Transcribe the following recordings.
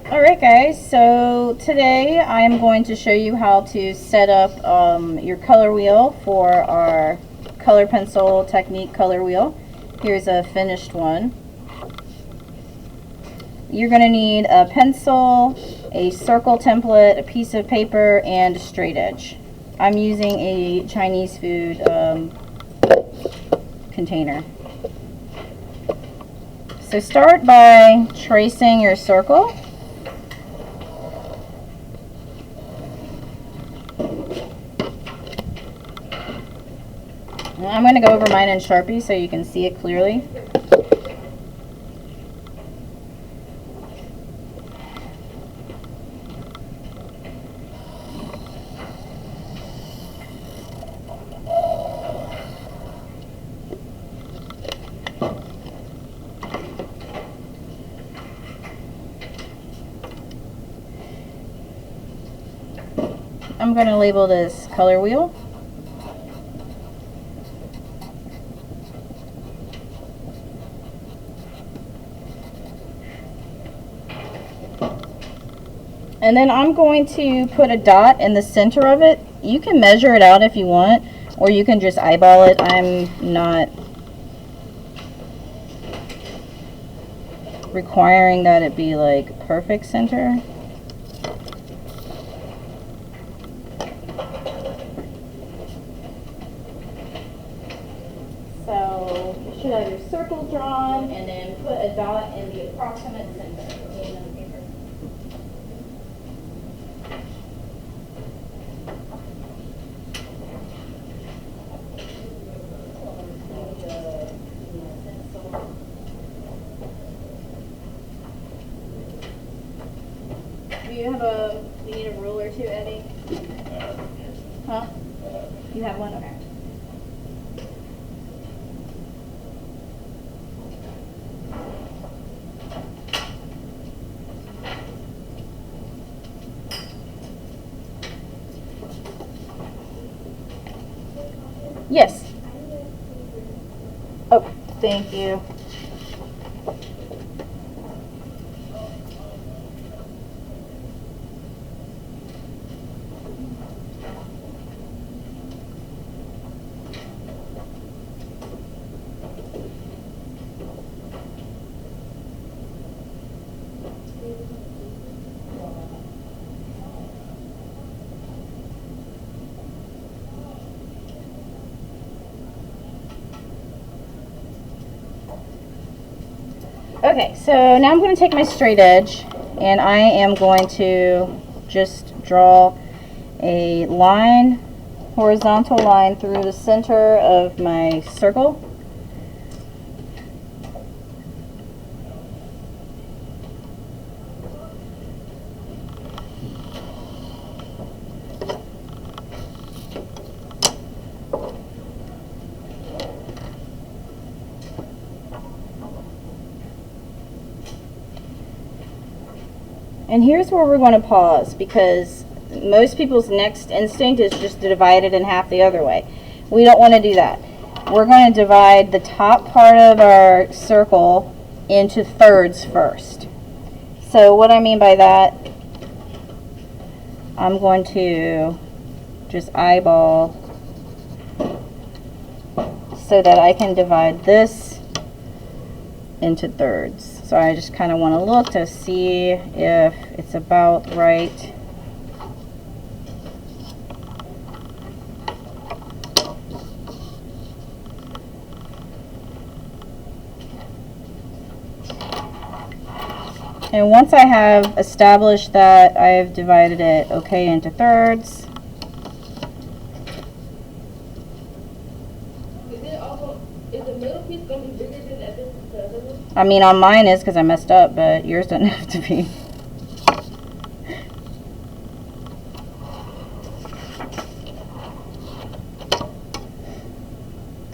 Alright guys, so today I am going to show you how to set up your color wheel for our color pencil technique color wheel. Here's a finished one. You're going to need a pencil, a circle template, a piece of paper, and a straight edge. I'm using a Chinese food container. So start by tracing your circle. I'm going to go over mine in Sharpie so you can see it clearly. I'm going to label this color wheel. And then I'm going to put a dot in the center of it. You can measure it out if you want, or you can just eyeball it. I'm not requiring that it be like perfect center. So you should have your circles drawn and then put a dot in the approximate center. Do you need a ruler too, Eddie? Huh? You have one? Okay. Yes. Oh, thank you. Okay, so now I'm going to take my straight edge and I am going to just draw a line, horizontal line through the center of my circle. And here's where we're going to pause, because most people's next instinct is just to divide it in half the other way. We don't want to do that. We're going to divide the top part of our circle into thirds first. So what I mean by that, I'm going to just eyeball so that I can divide this into thirds. So I just kind of want to look to see if it's about right. And once I have established that I've divided it okay into thirds, is the middle piece going to be bigger than the other one? I mean on mine is because I messed up, but yours doesn't have to be.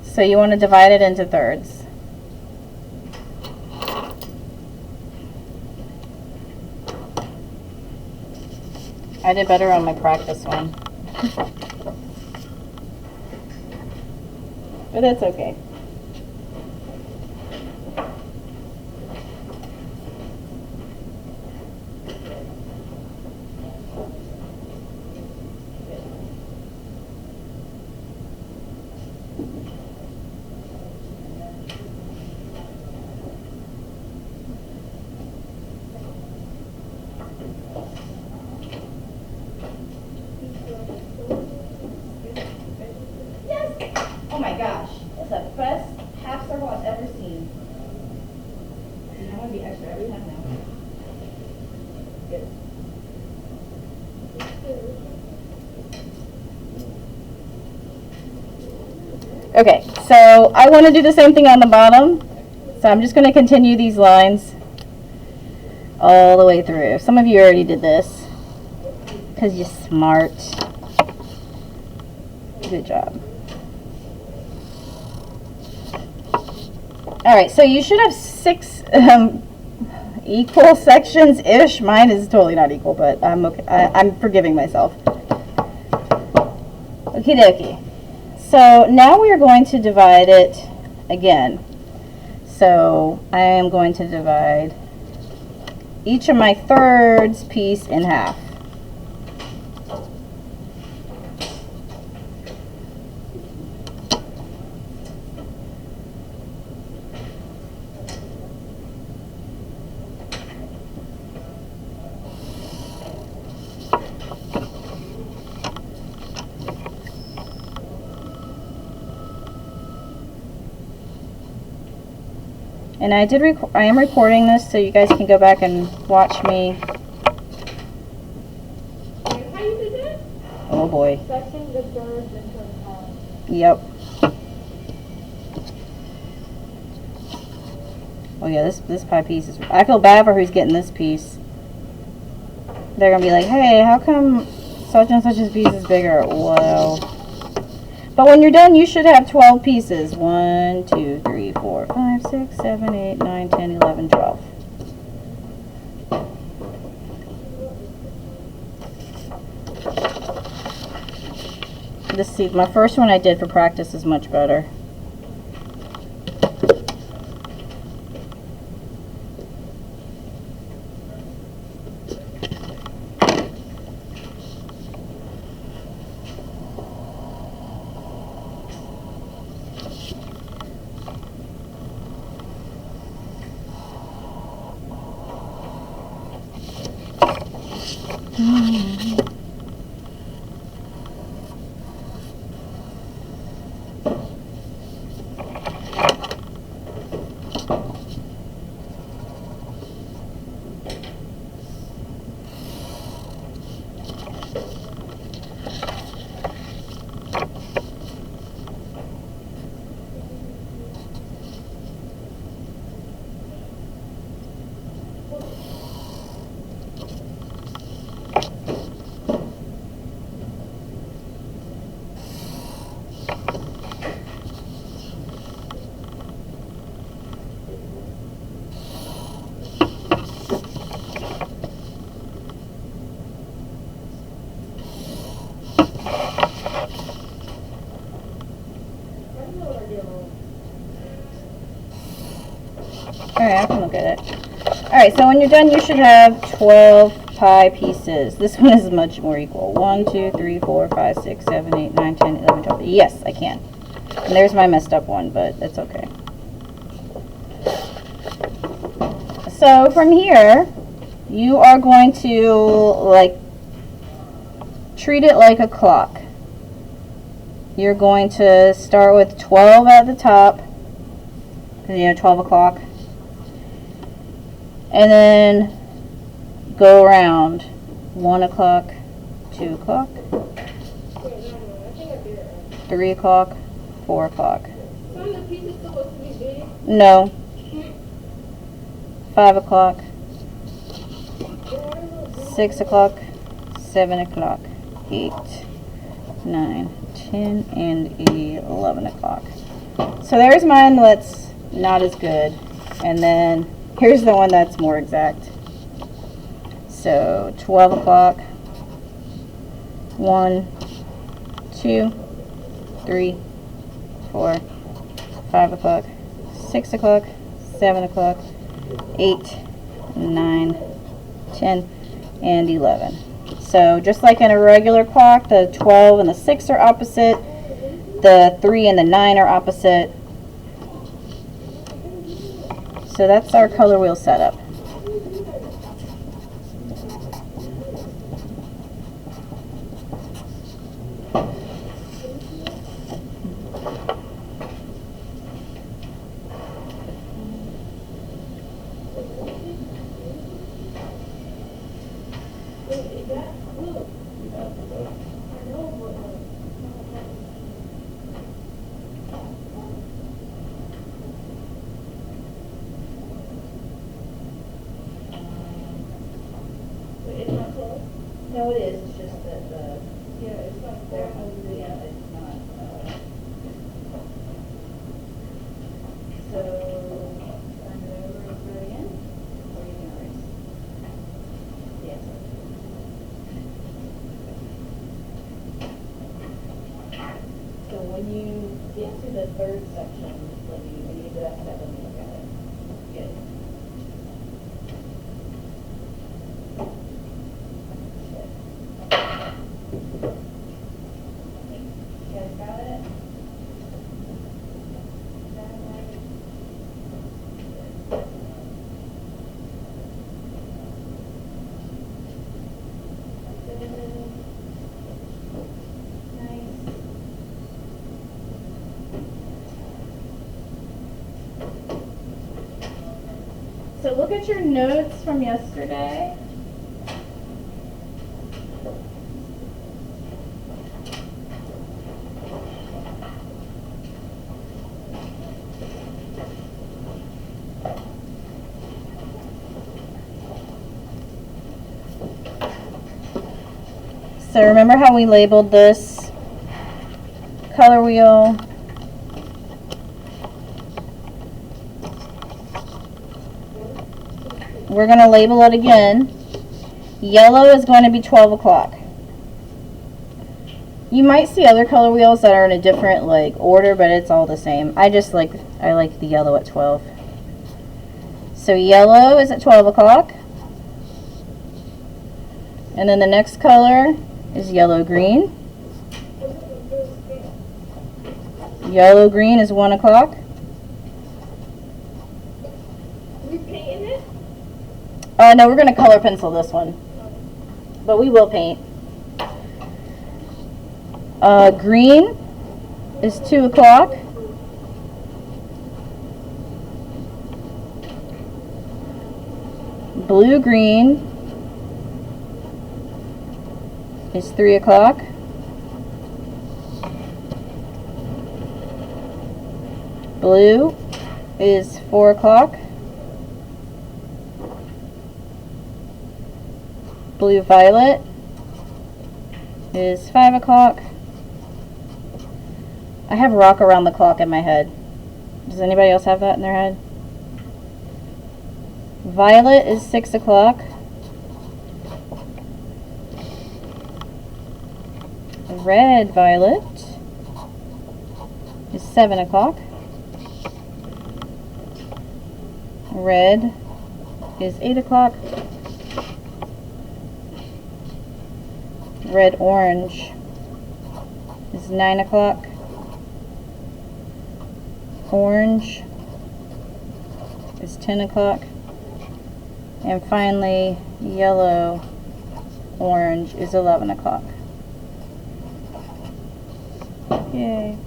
So you want to divide it into thirds. I did better on my practice one. But that's okay. Okay, so I want to do the same thing on the bottom. So I'm just going to continue these lines all the way through. Some of you already did this because you're smart. Good job. Alright, so you should have 6 equal sections-ish. Mine is totally not equal, but I'm okay. I'm forgiving myself. Okie dokie. So now we are going to divide it again. So I am going to divide each of my thirds piece in half. And I am recording this so you guys can go back and watch me. How you do that? Oh boy. Section the thirds into half. Yep. Oh yeah, this pie piece is... I feel bad for who's getting this piece. They're gonna be like, hey, how come such and such's piece is bigger? Well... But when you're done, you should have 12 pieces. 1, 2, 3, 4, 5, 6, 7, 8, 9, 10, 11, 12. This, see, my first one I did for practice is much better. Alright, I can look at it. Alright, so when you're done, you should have 12 pie pieces. This one is much more equal. 1, 2, 3, 4, 5, 6, 7, 8, 9, 10, 11, 12. Yes, I can. And there's my messed up one, but that's okay. So from here, you are going to, like, treat it like a clock. You're going to start with 12 at the top, you know, 12 o'clock. And then go around 1 o'clock, 2 o'clock, 3 o'clock, 4 o'clock. Some of the pieces supposed to be big. No. 5 o'clock, 6 o'clock, 7 o'clock, 8, 9, 10, and 11 o'clock. So there's mine that's not as good. And then here's the one that's more exact. So 12 o'clock, 1, 2, 3, 4, 5 o'clock, 6 o'clock, 7 o'clock, 8, 9, 10, and 11. So just like in a regular clock, the 12 and the 6 are opposite, the 3 and the 9 are opposite. So that's our color wheel setup. No, it is, it's just that the, Yeah, it's like yeah, 400. it's not, so, turn it over and throw it in, or are you gonna erase? Yes. So when you get to the third section, when you do that step, let me look at it. Good. You guys got it? Is that right? Good. Nice. So look at your notes from yesterday. So remember how we labeled this color wheel? We're going to label it again. Yellow is going to be 12 o'clock. You might see other color wheels that are in a different order, but it's all the same. I like the yellow at 12. So yellow is at 12 o'clock. And then the next color is yellow green. Yellow green is 1 o'clock. We painting it? No, we're going to color pencil this one. But we will paint. Green is 2 o'clock. Blue green is 3 o'clock. Blue is 4 o'clock. Blue violet is 5 o'clock. I have rock around the clock in my head. Does anybody else have that in their head? Violet is 6 o'clock. Red violet is 7 o'clock. Red is 8 o'clock. Red orange is 9 o'clock. Orange is 10 o'clock. And finally, yellow orange is 11 o'clock. Yay.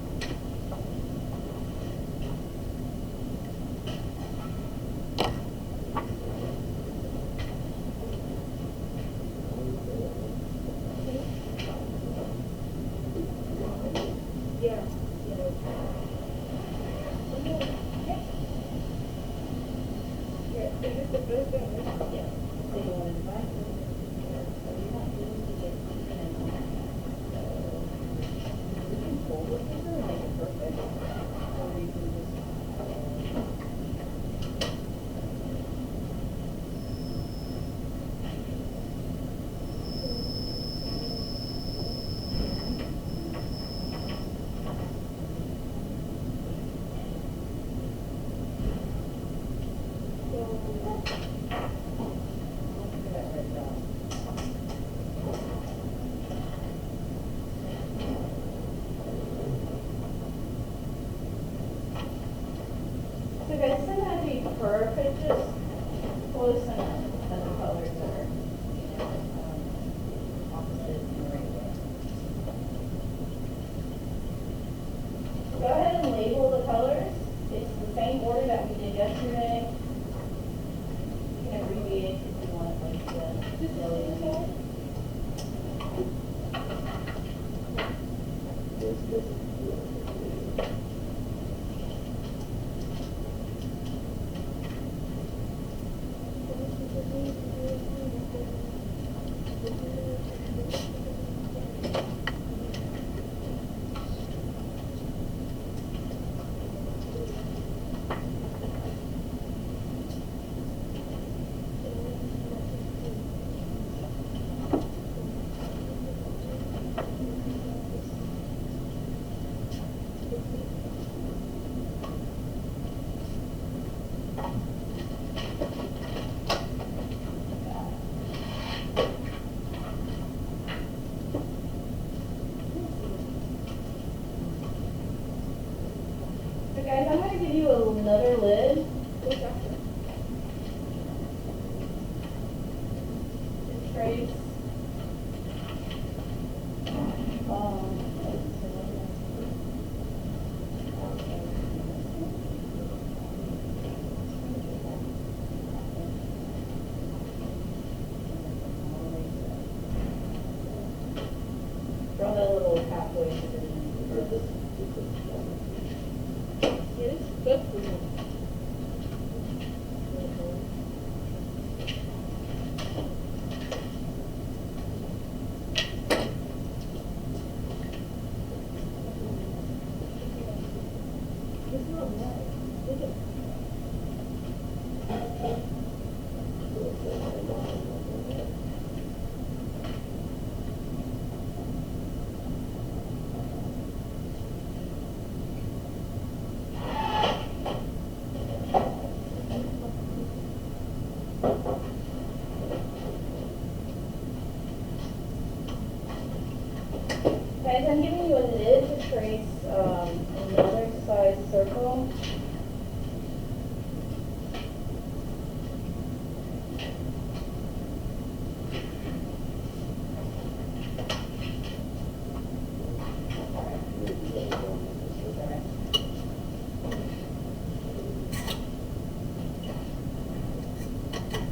Yeah. Yeah, is this the first one? Yeah. So you want to divide this? So you're not doing the So we can pull this trace. Draw that little halfway division. Yeah, it's good for me. It's not bad. Look at Guys, I'm giving you a lid to trace another size circle.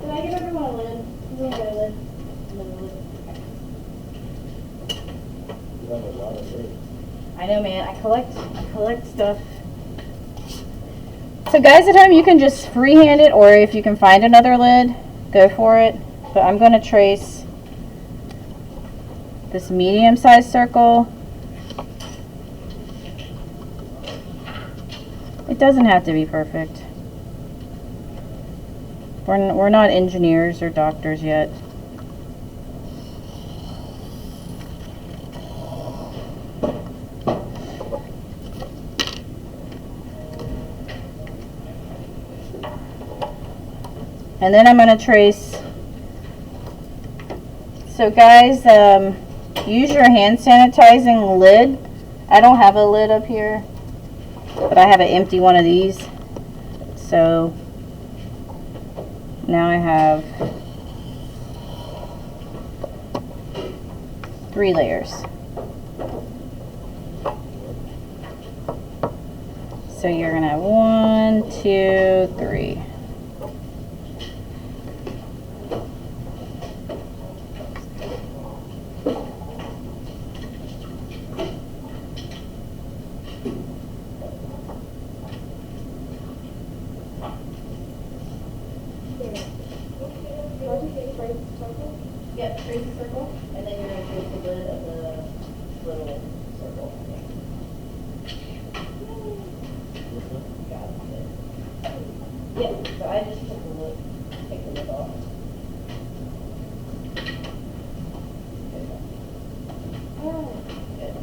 Did I give everyone a lid? Everyone get a lid? You have a lot of things. I know, man. I collect stuff. So guys at home, you can just freehand it, or if you can find another lid, go for it. But I'm going to trace this medium-sized circle. It doesn't have to be perfect. We're not engineers or doctors yet. And then I'm going to trace. So guys, use your hand sanitizing lid. I don't have a lid up here, but I have an empty one of these. So now I have 3 layers. So you're going to have 1, 2, 3. Yep, trace a circle, and then you're going to trace the lid of the little circle. Got it. Yep, so I just took the lid, take the lid off. Good.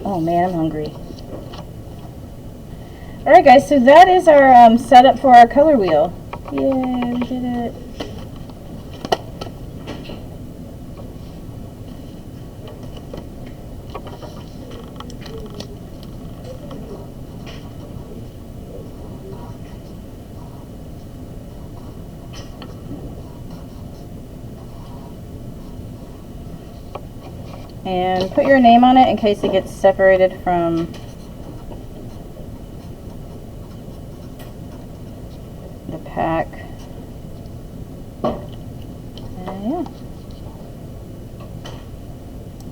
Oh man, I'm hungry. Alright guys, so that is our setup for our color wheel. Yay, we did it. And put your name on it in case it gets separated from the pack.